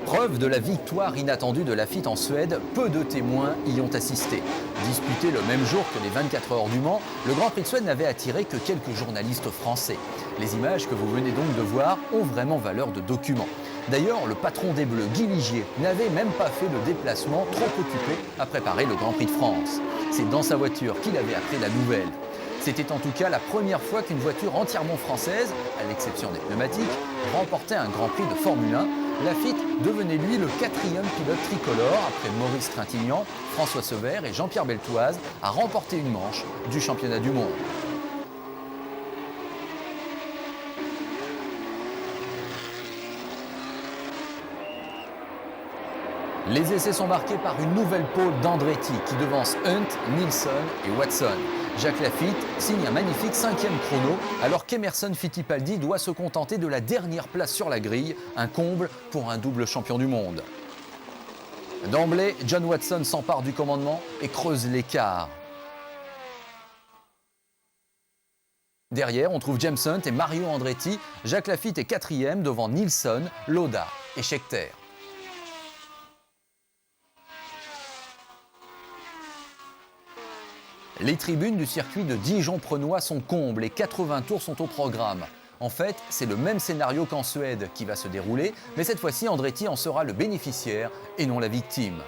Preuve de la victoire inattendue de Laffite en Suède, peu de témoins y ont assisté. Disputé le même jour que les 24 heures du Mans, le Grand Prix de Suède n'avait attiré que quelques journalistes français. Les images que vous venez donc de voir ont vraiment valeur de document. D'ailleurs, le patron des Bleus, Guy Ligier, n'avait même pas fait le déplacement, trop occupé à préparer le Grand Prix de France. C'est dans sa voiture qu'il avait appris la nouvelle. C'était en tout cas la première fois qu'une voiture entièrement française, à l'exception des pneumatiques, remportait un Grand Prix de Formule 1. Laffite devenait lui le 4e pilote tricolore, après Maurice Trintignant, François Sevère et Jean-Pierre Beltoise, à remporter une manche du championnat du monde. Les essais sont marqués par une nouvelle pole d'Andretti qui devance Hunt, Nilsson et Watson. Jacques Laffite signe un magnifique 5e chrono alors qu'Emerson Fittipaldi doit se contenter de la dernière place sur la grille, un comble pour un double champion du monde. D'emblée, John Watson s'empare du commandement et creuse l'écart. Derrière, on trouve James Hunt et Mario Andretti. Jacques Laffite est 4e devant Nilsson, Lauda et Scheckter. Les tribunes du circuit de Dijon-Prenois sont combles et 80 tours sont au programme. En fait, c'est le même scénario qu'en Suède qui va se dérouler, mais cette fois-ci, Andretti en sera le bénéficiaire et non la victime.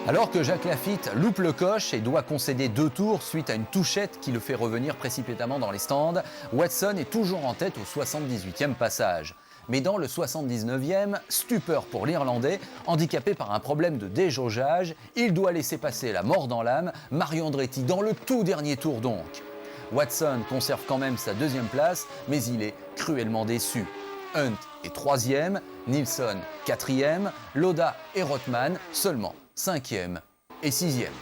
Alors que Jacques Laffite loupe le coche et doit concéder 2 tours suite à une touchette qui le fait revenir précipitamment dans les stands, Watson est toujours en tête au 78e passage. Mais dans le 79e, stupeur pour l'Irlandais, handicapé par un problème de déjaugeage, il doit laisser passer la mort dans l'âme, Mario Andretti dans le tout dernier tour donc. Watson conserve quand même sa 2e place, mais il est cruellement déçu. Hunt est 3e, Nilsson 4e, Lauda et Rothman seulement 5e et 6e.